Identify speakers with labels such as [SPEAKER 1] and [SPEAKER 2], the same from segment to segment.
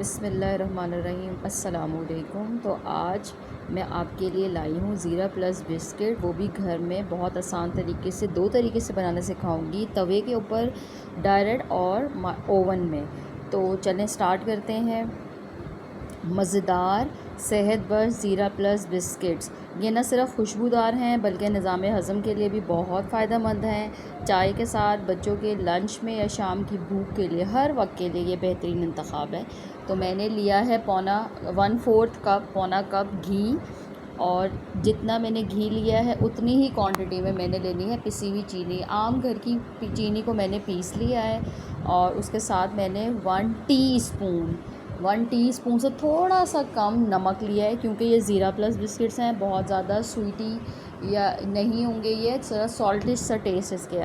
[SPEAKER 1] बिस्मिल्लाहिर्रहमानिर्रहीम अस्सलामुअलैकुम। तो आज मैं आपके लिए लाई हूँ ज़ीरा प्लस बिस्किट, वो भी घर में बहुत आसान तरीके से। दो तरीके से बनाना सिखाऊंगी, तवे के ऊपर डायरेक्ट और ओवन में। तो चलें स्टार्ट करते हैं। मज़ेदार सेहत बख्श ज़ीरा प्लस बिस्किट्स, ये न सिर्फ खुशबूदार हैं बल्कि निज़ाम हज़म के लिए भी बहुत फ़ायदेमंद हैं। चाय के साथ, बच्चों के लंच में या शाम की भूख के लिए, हर वक्त के लिए ये बेहतरीन इंतखाब है। तो मैंने लिया है पौना कप घी, और जितना मैंने घी लिया है उतनी ही क्वांटिटी में मैंने लेनी है पिसी हुई चीनी। आम घर की चीनी को मैंने पीस लिया है। और उसके साथ मैंने 1 टीस्पून से थोड़ा सा कम नमक लिया है, क्योंकि ये ज़ीरा प्लस बिस्किट्स हैं, बहुत ज़्यादा स्वीटी या नहीं होंगे, ये थोड़ा सॉल्टिश सा टेस्ट इसके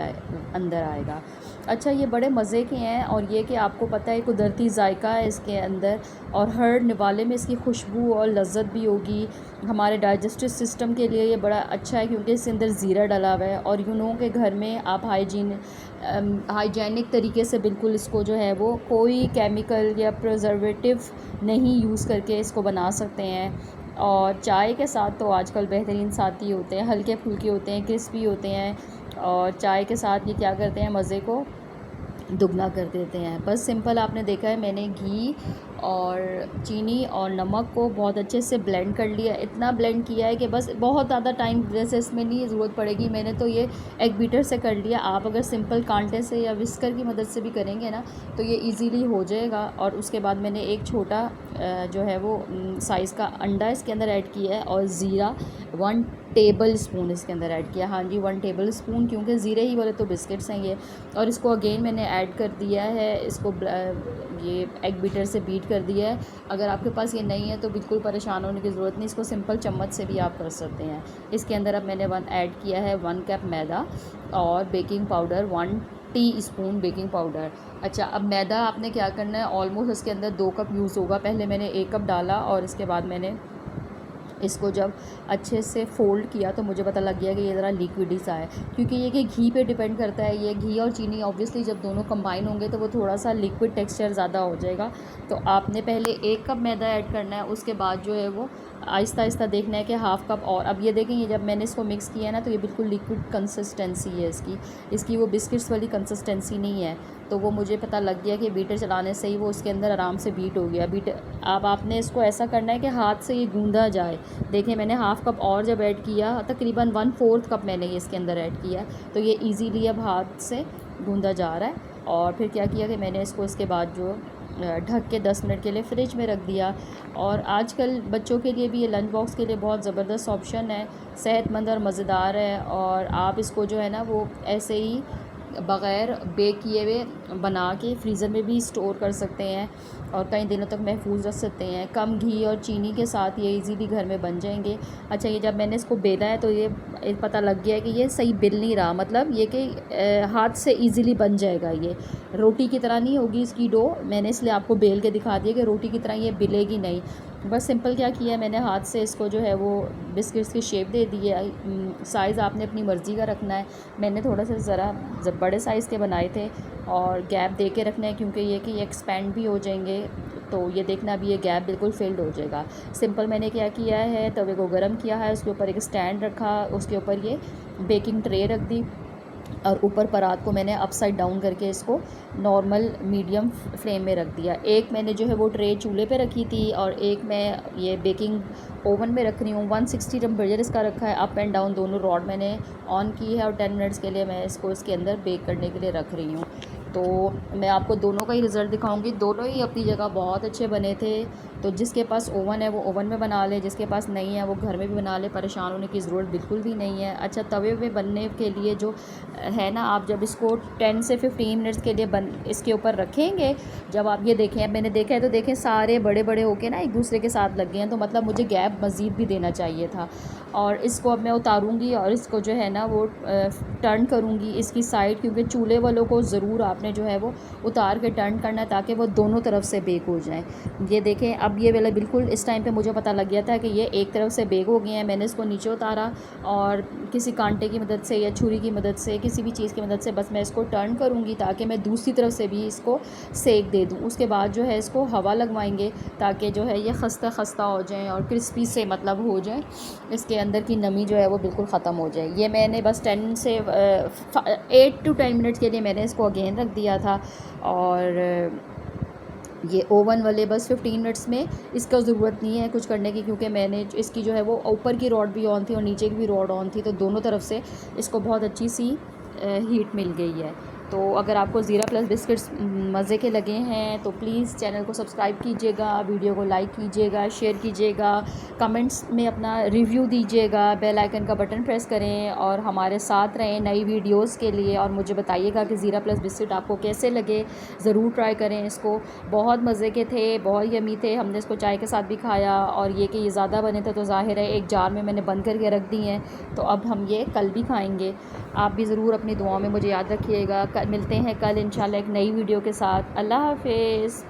[SPEAKER 1] अंदर आएगा। अच्छा, ये बड़े मज़े के हैं, और ये कि आपको पता है कुदरती जायका है इसके अंदर, और हर निवाले में इसकी खुशबू और लज्जत भी होगी। हमारे डाइजेस्टिव सिस्टम के लिए ये बड़ा अच्छा है, क्योंकि इसके अंदर ज़ीरा डला हुआ है। और के घर में आप हाइजीनिक तरीके से बिल्कुल इसको जो है वो कोई केमिकल या प्रिजर्वेटिव नहीं यूज़ करके इसको बना सकते हैं। और चाय के साथ तो आजकल बेहतरीन साथी होते हैं, हल्के फुल्के होते हैं, क्रिस्पी होते हैं, और चाय के साथ ये क्या करते हैं, मज़े को दुगना कर देते हैं। बस सिंपल आपने देखा है, मैंने घी और चीनी और नमक को बहुत अच्छे से ब्लेंड कर लिया। इतना ब्लेंड किया है कि बस बहुत ज़्यादा टाइम वैसे इसमें नहीं ज़रूरत पड़ेगी। मैंने तो ये एग बीटर से कर लिया। आप अगर सिंपल कांटे से या विस्कर की मदद से भी करेंगे ना, तो ये इजीली हो जाएगा। और उसके बाद मैंने एक छोटा जो है वो साइज़ का अंडा इसके अंदर ऐड किया है, और ज़ीरा 1 टेबल स्पून इसके अंदर ऐड किया। हाँ जी, 1 टेबल स्पून, क्योंकि ज़ीरे ही वाले तो बिस्किट्स हैं ये। और इसको अगेन मैंने ऐड कर दिया है, इसको ये एग बीटर से बीट कर दिया है। अगर आपके पास ये नहीं है तो बिल्कुल परेशान होने की ज़रूरत नहीं, इसको सिंपल चम्मच से भी आप कर सकते हैं। इसके अंदर अब मैंने ऐड किया है 1 कप मैदा, और baking powder 1 teaspoon baking powder. अच्छा, अब मैदा आपने क्या करना है, ऑलमोस्ट इसके अंदर 2 कप यूज़ होगा। पहले मैंने 1 कप डाला, और इसके बाद मैंने इसको जब अच्छे से फ़ोल्ड किया तो मुझे पता लग गया कि ये ज़रा लिक्विडी सा है, क्योंकि ये कि घी पे डिपेंड करता है। ये घी और चीनी ऑब्वियसली जब दोनों कंबाइन होंगे तो वो थोड़ा सा लिक्विड टेक्सचर ज़्यादा हो जाएगा। तो आपने पहले 1 कप मैदा ऐड करना है, उसके बाद जो है वो आहिस्ता आहिस्ता देखना है कि हाफ़ कप। और अब ये देखें, ये जब मैंने इसको मिक्स किया ना, तो ये बिल्कुल लिक्विड कंसिस्टेंसी है इसकी वो बिस्किट्स वाली कंसिस्टेंसी नहीं है। तो वो मुझे पता लग गया कि बीटर चलाने से ही वो उसके अंदर आराम से बीट हो गया। अब आपने इसको ऐसा करना है कि हाथ से ये गूंदा जाए। देखें, मैंने हाफ़ कप और जब ऐड किया, तकरीबन 1/4 कप मैंने ये इसके अंदर ऐड किया, तो ये इजीली अब हाथ से गूंदा जा रहा है। और फिर क्या किया कि मैंने इसको इसके बाद जो ढक के 10 मिनट के लिए फ्रिज में रख दिया। और आजकल बच्चों के लिए भी ये लंच बॉक्स के लिए बहुत ज़बरदस्त ऑप्शन है, सेहतमंद और मज़ेदार है। और आप इसको जो है ना वो ऐसे ही बग़ैर बेक किए हुए बना के फ्रीज़र में भी स्टोर कर सकते हैं, और कई दिनों तक महफूज रख सकते हैं। कम घी और चीनी के साथ ये इजीली घर में बन जाएंगे। अच्छा, ये जब मैंने इसको बेला है तो ये पता लग गया है कि ये सही बिल नहीं रहा, मतलब ये कि हाथ से इजीली बन जाएगा। ये रोटी की तरह नहीं होगी इसकी डो, मैंने इसलिए आपको बेल के दिखा दिया कि रोटी की तरह ये बिलेगी नहीं। बस सिंपल क्या किया है, मैंने हाथ से इसको जो है वो बिस्किट्स की शेप दे दी है। साइज़ आपने अपनी मर्ज़ी का रखना है। मैंने थोड़ा सा ज़रा बड़े साइज़ के बनाए थे, और गैप दे के रखना है, क्योंकि ये कि ये एक्सपेंड भी हो जाएंगे। तो ये देखना अभी ये गैप बिल्कुल फिल्ड हो जाएगा। सिंपल मैंने क्या किया है, तवे को गर्म किया है, उसके ऊपर एक स्टैंड रखा, उसके ऊपर ये बेकिंग ट्रे रख दी, और ऊपर परात को मैंने अपसाइड डाउन करके इसको नॉर्मल मीडियम फ्लेम में रख दिया। एक मैंने जो है वो ट्रे चूल्हे पे रखी थी, और एक मैं ये बेकिंग ओवन में रख रही हूँ। 160 टेम्परेचर इसका रखा है, अप एंड डाउन दोनों रॉड मैंने ऑन की है, और 10 मिनट्स के लिए मैं इसको इसके अंदर बेक करने के लिए रख रही हूँ। तो मैं आपको दोनों का ही रिज़ल्ट दिखाऊंगी। दोनों ही अपनी जगह बहुत अच्छे बने थे। तो जिसके पास ओवन है वो ओवन में बना ले, जिसके पास नहीं है वो घर में भी बना ले, परेशान होने की ज़रूरत बिल्कुल भी नहीं है। अच्छा, तवे पे बनने के लिए जो है ना, आप जब इसको 10 से 15 मिनट्स के लिए इसके ऊपर रखेंगे, जब आप ये देखें, अब मैंने देखा है तो देखें सारे बड़े बड़े होके ना एक दूसरे के साथ लग गए हैं, तो मतलब मुझे गैप मज़ीद भी देना चाहिए था। और इसको अब मैं उतारूँगी, और इसको जो है ना वो टर्न करूँगी इसकी साइड, क्योंकि चूल्हे वालों को ज़रूर आप आपने जो है वो उतार के टर्न करना है ताकि वो दोनों तरफ से बेक हो जाए। ये देखें, अब ये वाला बिल्कुल इस टाइम पे मुझे पता लग गया था कि ये एक तरफ से बेक हो गए हैं। मैंने इसको नीचे उतारा और किसी कांटे की मदद से या छुरी की मदद से, किसी भी चीज़ की मदद से बस मैं इसको टर्न करूँगी ताकि मैं दूसरी तरफ से भी इसको सेक दे दूँ। उसके बाद जो है इसको हवा लगवाएंगे ताकि जो है ये खस्ता खस्ता हो जाए और क्रिस्पी से मतलब हो जाए, इसके अंदर की नमी जो है वो बिल्कुल ख़त्म हो जाए। ये मैंने बस 10 से 8 to 10 मिनट्स के लिए मैंने इसको अगेन रख दिया था। और ये ओवन वाले बस 15 मिनट्स में, इसका ज़रूरत नहीं है कुछ करने की, क्योंकि मैंने इसकी जो है वो ऊपर की रॉड भी ऑन थी और नीचे की भी रॉड ऑन थी, तो दोनों तरफ से इसको बहुत अच्छी सी हीट मिल गई है। तो अगर आपको ज़ीरा प्लस बिस्किट्स मज़े के लगे हैं तो प्लीज़ चैनल को सब्सक्राइब कीजिएगा, वीडियो को लाइक कीजिएगा, शेयर कीजिएगा, कमेंट्स में अपना रिव्यू दीजिएगा, बेल आइकन का बटन प्रेस करें और हमारे साथ रहें नई वीडियोस के लिए। और मुझे बताइएगा कि ज़ीरा प्लस बिस्किट आपको कैसे लगे, ज़रूर ट्राई करें इसको। बहुत मज़े के थे, बहुत यमी थे। हमने इसको चाय के साथ भी खाया, और ये कि ये ज़्यादा बने थे तो ज़ाहिर है एक जार में मैंने बंद करके रख दी हैं, तो अब हम ये कल भी खाएँगे। आप भी ज़रूर अपनी दुआओं में मुझे याद रखिएगा। मिलते हैं कल इंशाल्लाह एक नई वीडियो के साथ। अल्लाह हाफ़िज़।